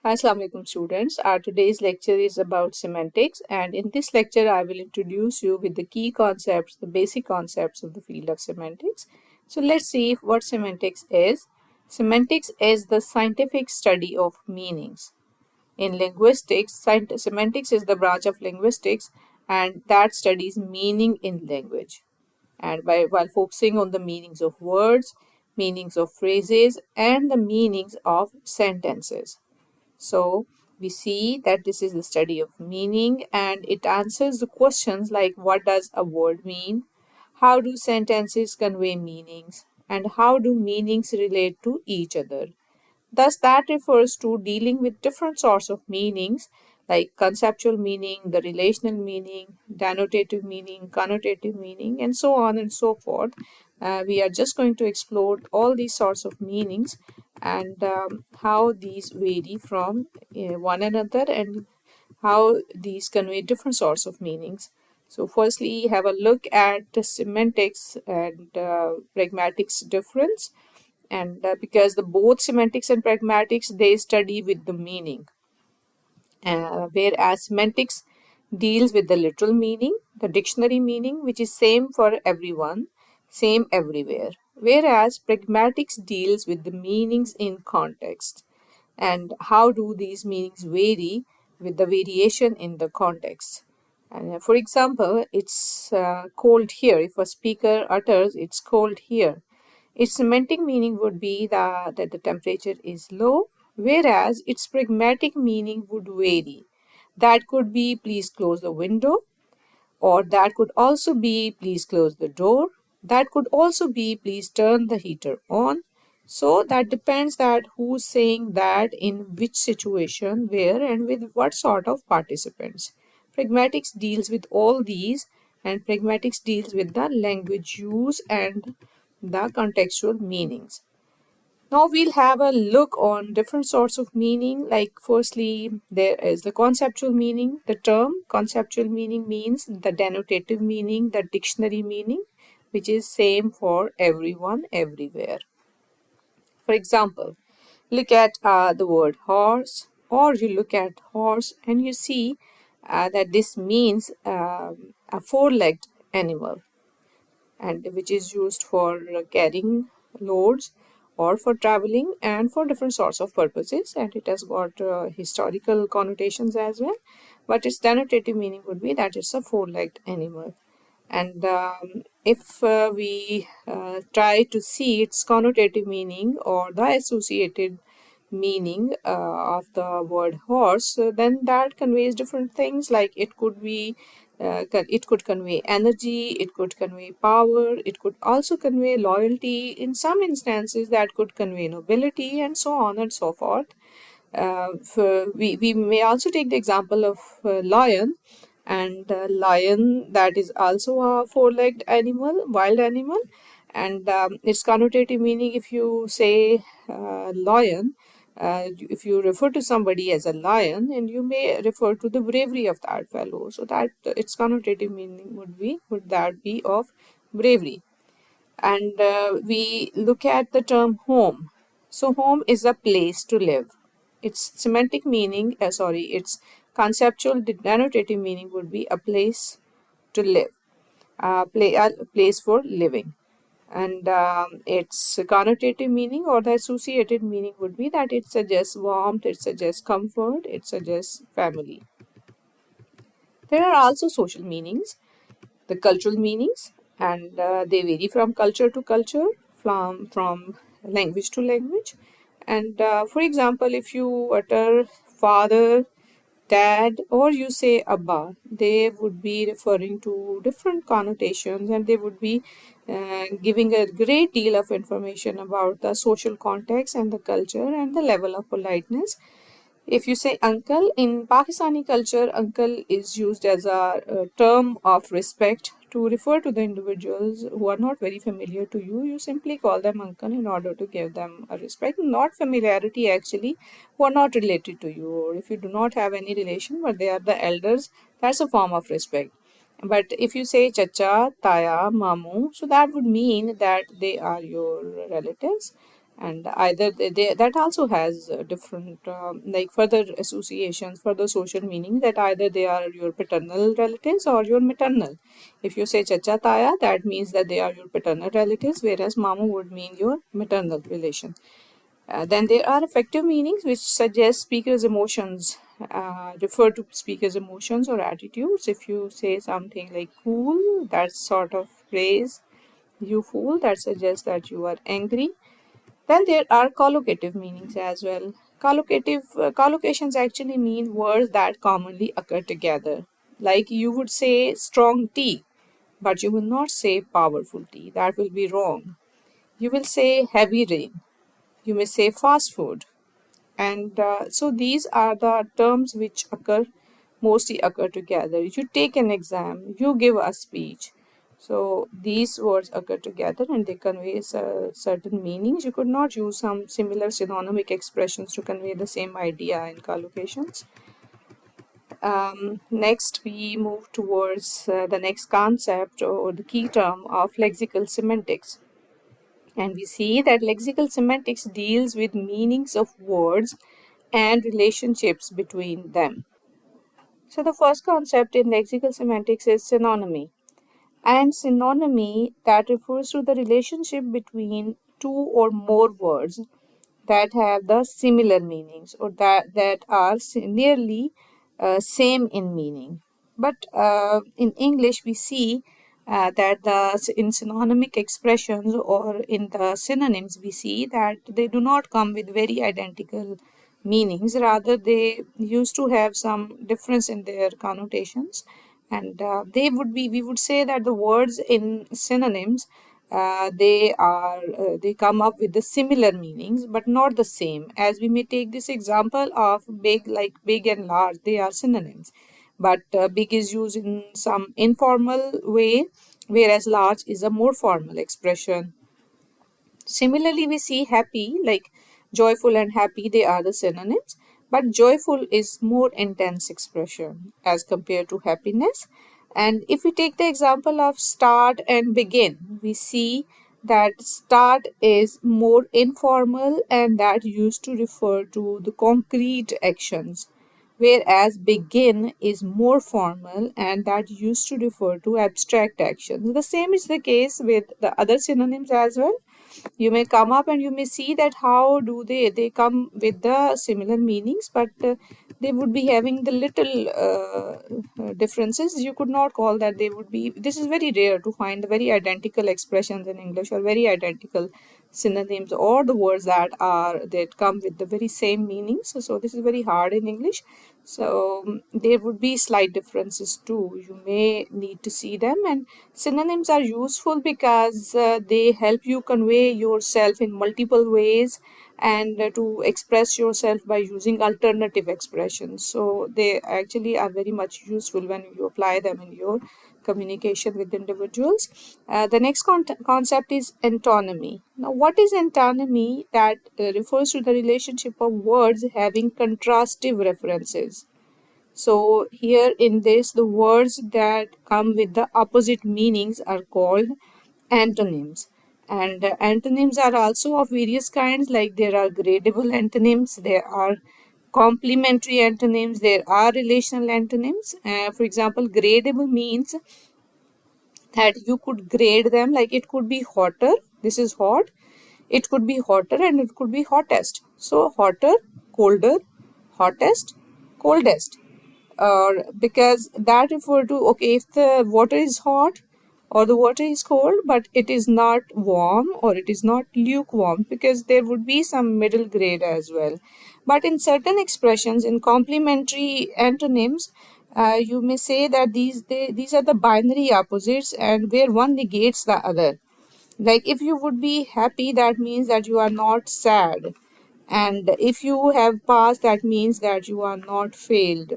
Assalamu alaikum students. Our today's lecture is about semantics, and in this lecture I will introduce you with the key concepts, the basic concepts of the field of semantics. So let's see what semantics is. Semantics is the scientific study of meanings. In linguistics, semantics is the branch of linguistics and that studies meaning in language. And while focusing on the meanings of words, meanings of phrases, and the meanings of sentences. So we see that this is the study of meaning and it answers the questions like what does a word mean? How do sentences convey meanings? And how do meanings relate to each other? Thus, that refers to dealing with different sorts of meanings like conceptual meaning, the relational meaning, denotative meaning, connotative meaning, and so on and so forth. We are just going to explore all these sorts of meanings and how these vary from one another and how these convey different sorts of meanings. So, firstly, have a look at the semantics and pragmatics difference and because the both semantics and pragmatics they study with the meaning, whereas semantics deals with the literal meaning, the dictionary meaning, which is same for everyone, same everywhere, whereas pragmatics deals with the meanings in context and how do these meanings vary with the variation in the context. And for example, it's cold here. If a speaker utters it's cold here, its semantic meaning would be that the temperature is low, whereas its pragmatic meaning would vary. That could be please close the window, or that could also be please close the door. That could also be please turn the heater on. So that depends that who's saying that in which situation, where, and with what sort of participants. Pragmatics deals with all these, and pragmatics deals with the language use and the contextual meanings. Now we'll have a look on different sorts of meaning. Like firstly, there is the conceptual meaning. The term conceptual meaning means the denotative meaning, the dictionary meaning, which is same for everyone, everywhere. For example, look at the word horse, or you look at horse and you see that this means a four-legged animal and which is used for carrying loads or for traveling and for different sorts of purposes, and it has got historical connotations as well, but its denotative meaning would be that it's a four-legged animal. And if we try to see its connotative meaning or the associated meaning of the word horse, then that conveys different things. Like it could be, it could convey energy, it could convey power, it could also convey loyalty. In some instances, that could convey nobility, and so on and so forth. We may also take the example of lion, and lion that is also a four-legged animal, wild animal, and its connotative meaning, if you say lion, if you refer to somebody as a lion, and you may refer to the bravery of that fellow, so that its connotative meaning would that be of bravery. And we look at the term home. So home is a place to live. Its semantic meaning, its conceptual denotative meaning would be a place to live, a place for living. And its connotative meaning or the associated meaning would be that it suggests warmth, it suggests comfort, it suggests family. There are also social meanings, the cultural meanings, and they vary from culture to culture, from language to language. And for example, if you utter father, dad, or you say abba, they would be referring to different connotations and they would be giving a great deal of information about the social context and the culture and the level of politeness. If you say uncle, in Pakistani culture, uncle is used as a term of respect to refer to the individuals who are not very familiar to you. You simply call them uncle in order to give them a respect, not familiarity actually, who are not related to you. Or if you do not have any relation, but they are the elders, that's a form of respect. But if you say chacha, taya, mamu, so that would mean that they are your relatives. And either that also has different like further associations, further social meaning, that either they are your paternal relatives or your maternal. If you say chacha taya, that means that they are your paternal relatives, whereas mamu would mean your maternal relation. Then there are affective meanings which suggest speaker's emotions, refer to speaker's emotions or attitudes. If you say something like cool, that sort of phrase, you fool, that suggests that you are angry. Then there are collocative meanings as well. Collocations actually mean words that commonly occur together. Like you would say strong tea, but you will not say powerful tea. That will be wrong. You will say heavy rain. You may say fast food. And so these are the terms which mostly occur together. You take an exam, you give a speech. So these words occur together and they convey certain meanings. You could not use some similar synonymic expressions to convey the same idea in collocations. Next, we move towards the next concept or the key term of lexical semantics. And we see that lexical semantics deals with meanings of words and relationships between them. So, the first concept in lexical semantics is synonymy. And synonymy that refers to the relationship between two or more words that have the similar meanings or that are nearly same in meaning. But in English, we see that in synonymic expressions or in the synonyms, we see that they do not come with very identical meanings. Rather, they used to have some difference in their connotations, and we would say that the words in synonyms, they come up with the similar meanings but not the same. As we may take this example of big, like big and large, they are synonyms, but big is used in some informal way, whereas large is a more formal expression. Similarly, we see happy, like joyful and happy, they are the synonyms, but joyful is more intense expression as compared to happiness. And if we take the example of start and begin, we see that start is more informal and that used to refer to the concrete actions, whereas begin is more formal and that used to refer to abstract actions. The same is the case with the other synonyms as well. You may come up and you may see that how do they come with the similar meanings, but they would be having the little differences. You could not call that they would be, this is very rare to find very identical expressions in English or very identical synonyms or the words that come with the very same meanings. So this is very hard in English. So there would be slight differences too. You may need to see them. And synonyms are useful because they help you convey yourself in multiple ways and to express yourself by using alternative expressions. So they actually are very much useful when you apply them in your communication with individuals. The next concept is antonymy. Now, what is antonymy? That refers to the relationship of words having contrastive references. So here in this, the words that come with the opposite meanings are called antonyms. And antonyms are also of various kinds, like there are gradable antonyms, there are complementary antonyms, there are relational antonyms. For example, gradable means that you could grade them, like it could be hotter, this is hot, it could be hotter and it could be hottest. So hotter, colder, hottest, coldest. Because that refer to, okay, if the water is hot or the water is cold but it is not warm or it is not lukewarm, because there would be some middle grade as well. But in certain expressions, in complementary antonyms, you may say that these are the binary opposites and where one negates the other. Like if you would be happy, that means that you are not sad, and if you have passed, that means that you are not failed.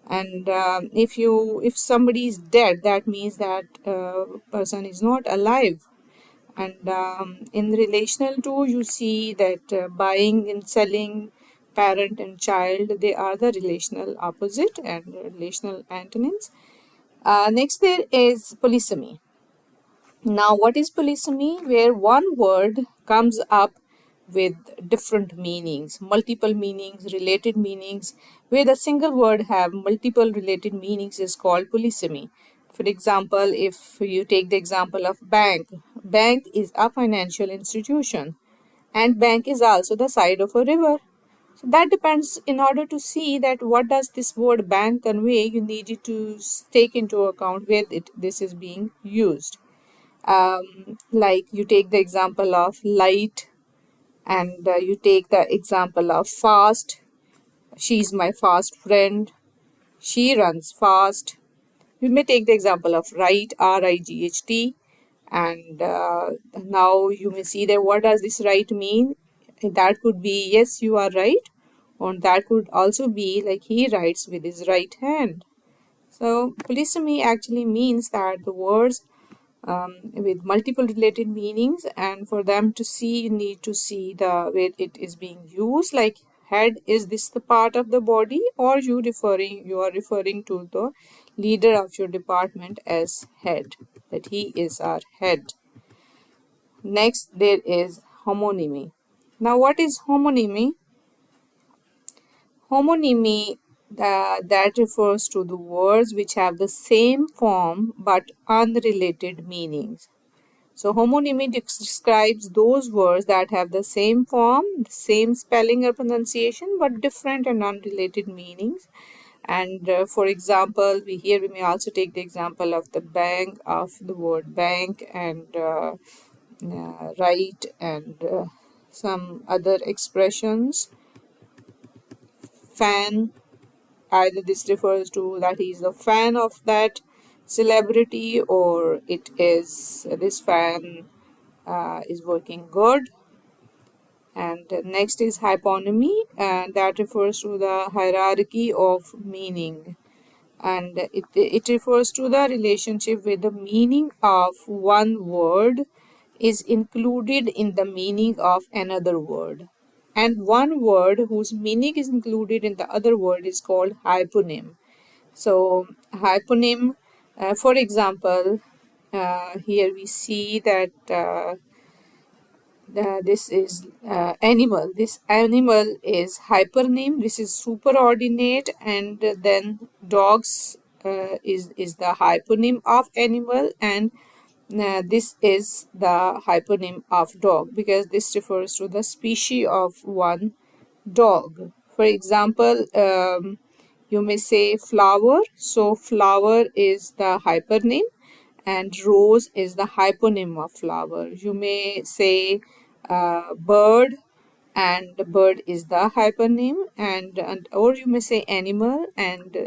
And if somebody is dead, that means that person is not alive. And in relational too, you see that buying and selling, parent and child, they are the relational opposite and relational antonyms. Next, there is polysemy. Now, what is polysemy? Where one word comes up with different meanings, multiple meanings, related meanings, where the single word have multiple related meanings is called polysemy. For example, if you take the example of bank, bank is a financial institution and bank is also the side of a river. So that depends. In order to see that what does this word bank convey, you need to take into account where this is being used. Like you take the example of light, and you take the example of fast. She's my fast friend. She runs fast. You may take the example of right, R-I-G-H-T, and now you may see that what does this right mean. That could be yes, you are right, or that could also be like he writes with his right hand. So polysemy actually means that the words with multiple related meanings, and for them to see, you need to see the way it is being used. Like head, is this the part of the body, or you are referring to the leader of your department as head, that he is our head. Next, there is homonymy. Now, what is homonymy? Homonymy, that refers to the words which have the same form but unrelated meanings. So homonymy describes those words that have the same form, the same spelling or pronunciation, but different and unrelated meanings. And for example, we may also take the example of the bank, of the word bank, and right, and some other expressions. Fan, either this refers to that he is a fan of that celebrity, or it is this fan is working good. And next is hyponymy, and that refers to the hierarchy of meaning, and it refers to the relationship where the meaning of one word is included in the meaning of another word, and one word whose meaning is included in the other word is called hyponym. So hyponym, for example, here we see that this is animal. This animal is hypernym. This is superordinate, and then dogs is the hyponym of animal, and this is the hyponym of dog, because this refers to the species of one dog. For example, you may say flower. So flower is the hypernym, and rose is the hyponym of flower. You may say bird, and bird is the hypernym, and or you may say animal, and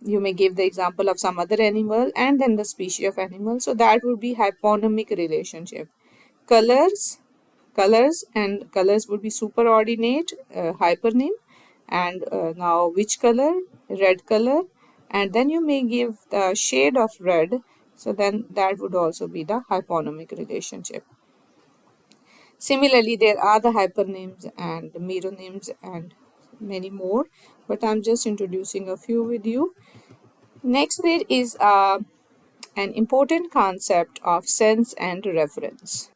you may give the example of some other animal and then the species of animal. So that would be hyponymic relationship. Colors, and colors would be superordinate, hypernym, and now which color, red color, and then you may give the shade of red, so then that would also be the hyponymic relationship. Similarly, there are the hypernyms and meronyms and many more, but I'm just introducing a few with you. Next, there is an important concept of sense and reference.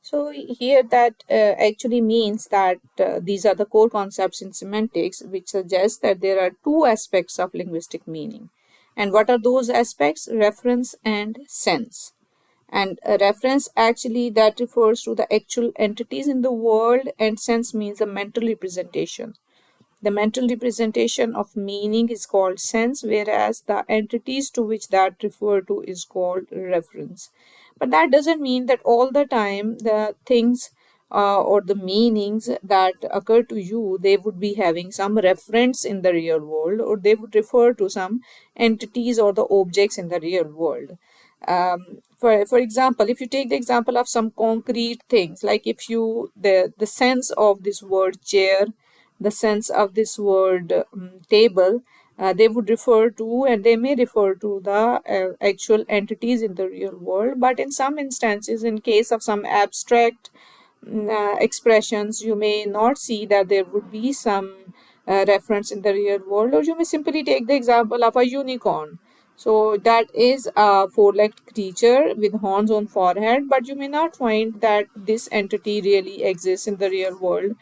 So here that actually means that these are the core concepts in semantics, which suggest that there are two aspects of linguistic meaning. And what are those aspects? Reference and sense. And a reference actually that refers to the actual entities in the world, and sense means a mental representation. The mental representation of meaning is called sense, whereas the entities to which that refer to is called reference. But that doesn't mean that all the time the things or the meanings that occur to you, they would be having some reference in the real world, or they would refer to some entities or the objects in the real world. For example, if you take the example of some concrete things, like if you the sense of this word chair, the sense of this word table, they would refer to, and they may refer to the actual entities in the real world. But in some instances, in case of some abstract expressions, you may not see that there would be some reference in the real world, or you may simply take the example of a unicorn. So that is a four-legged creature with horns on forehead, but you may not find that this entity really exists in the real world.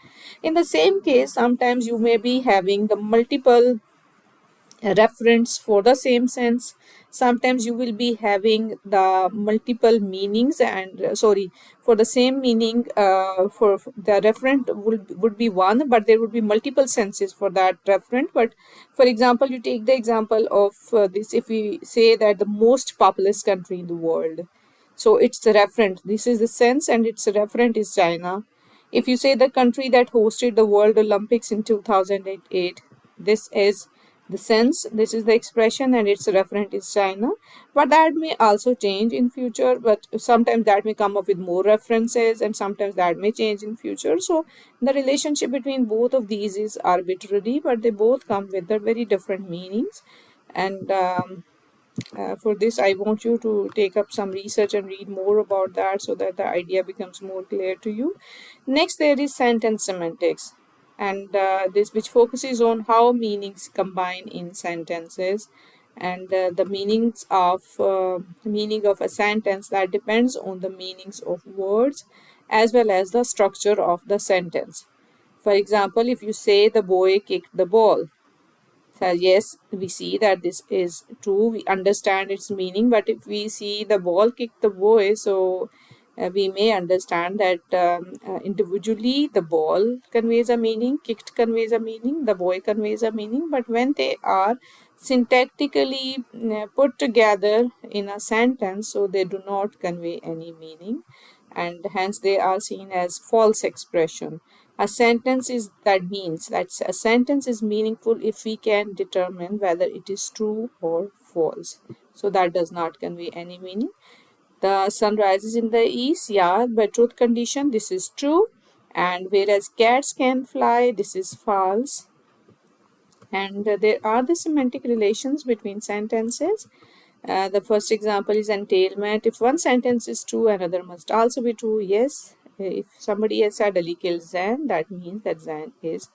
In the same case, sometimes you may be having the multiple reference for the same sense. Sometimes you will be having the multiple meanings and sorry, for the same meaning, for the referent would be one, but there would be multiple senses for that referent. But for example, you take the example of this. If we say that the most populous country in the world, so it's the referent, this is the sense, and its referent is China. If you say the country that hosted the World Olympics in 2008, this is the sense, this is the expression, and its referent is China. But that may also change in future, but sometimes that may come up with more references, and sometimes that may change in future. So the relationship between both of these is arbitrary, but they both come with their very different meanings. And for this, I want you to take up some research and read more about that so that the idea becomes more clear to you. Next, there is sentence semantics, and this which focuses on how meanings combine in sentences, and the meaning of a sentence that depends on the meanings of words as well as the structure of the sentence. For example, if you say the boy kicked the ball, so yes, we see that this is true. We understand its meaning, but if we see the ball kick the boy, so we may understand that individually the ball conveys a meaning, kicked conveys a meaning, the boy conveys a meaning. But when they are syntactically put together in a sentence, so they do not convey any meaning, and hence they are seen as false expression. A sentence is that means that a sentence is meaningful if we can determine whether it is true or false. So that does not convey any meaning. The sun rises in the east, yeah, by truth condition, this is true. And whereas cats can fly, this is false. And there are the semantic relations between sentences. The first example is entailment. If one sentence is true, another must also be true. Yes, if somebody has said Ali killed Zan, that means that Zan is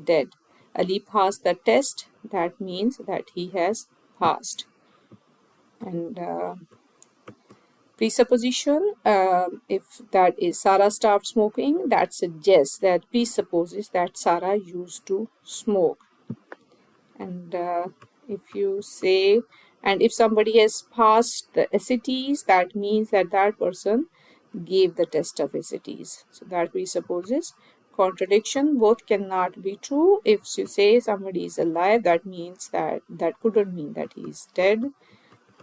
dead. Ali passed the test, that means that he has passed. And presupposition, if that is Sarah stopped smoking, that suggests, that presupposes that Sarah used to smoke. And if you say, and if somebody has passed the SATs, that means that that person gave the test of SATs. So that presupposes contradiction. Both cannot be true. If you say somebody is alive, that means that couldn't mean that he is dead.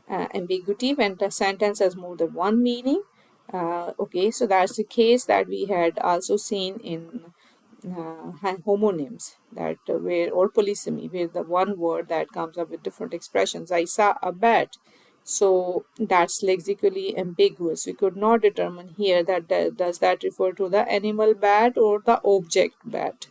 Ambiguity, when the sentence has more than one meaning. Okay, so that's the case that we had also seen in homonyms, that where, or polysemy, where the one word that comes up with different expressions. I saw a bat, so that's lexically ambiguous. We could not determine here that does that refer to the animal bat or the object bat.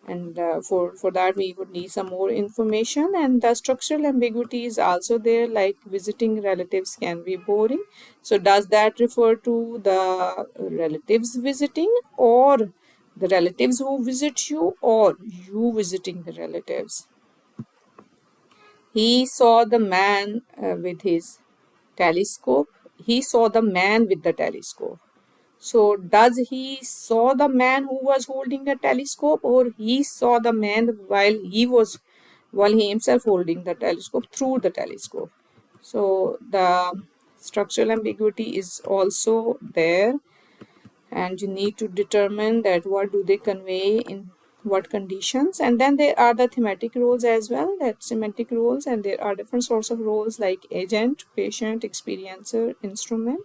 And for that we would need some more information. And the structural ambiguity is also there, like visiting relatives can be boring. So does that refer to the relatives visiting, or the relatives who visit you, or you visiting the relatives? He saw the man with his telescope. He saw the man with the telescope. So does he saw the man who was holding the telescope, or he saw the man while he himself holding the telescope through the telescope? So the structural ambiguity is also there, and you need to determine that what do they convey in what conditions. And then there are the thematic roles as well, that semantic roles, and there are different sorts of roles like agent, patient, experiencer, instrument.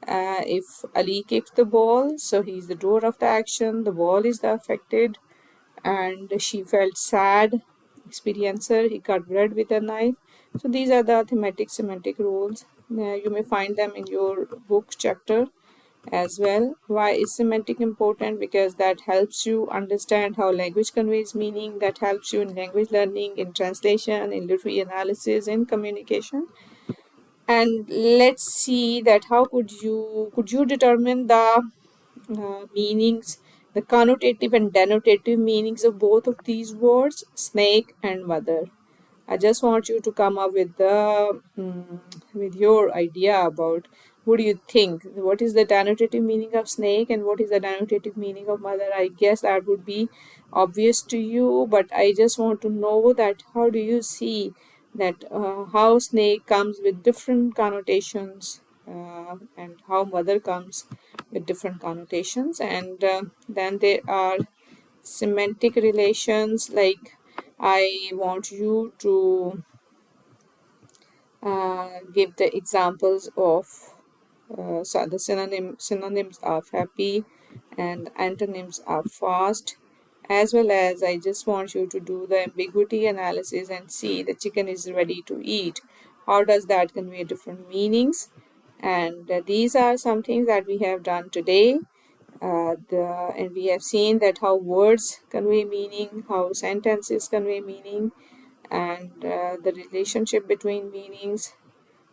If Ali kicked the ball, so he's the doer of the action, the ball is the affected, and she felt sad, experiencer, he cut bread with a knife. So these are the thematic semantic roles. You may find them in your book chapter as well. Why is semantic important? Because that helps you understand how language conveys meaning, that helps you in language learning, in translation, in literary analysis, in communication. And let's see that how could you determine the meanings, the connotative and denotative meanings of both of these words, snake and mother. I just want you to come up with with your idea about what do you think? What is the denotative meaning of snake and what is the denotative meaning of mother? I guess that would be obvious to you, but I just want to know that how do you see that how snake comes with different connotations and how mother comes with different connotations, and then there are semantic relations. Like I want you to give the examples of so the synonyms of happy and antonyms are fast, as well as I just want you to do the ambiguity analysis and see the chicken is ready to eat. How does that convey different meanings? And these are some things that we have done today. And we have seen that how words convey meaning, how sentences convey meaning, and the relationship between meanings,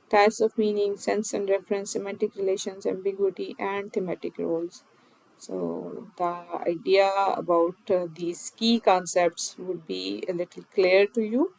types of meaning, sense and reference, semantic relations, ambiguity, and thematic roles. So the idea about these key concepts would be a little clear to you.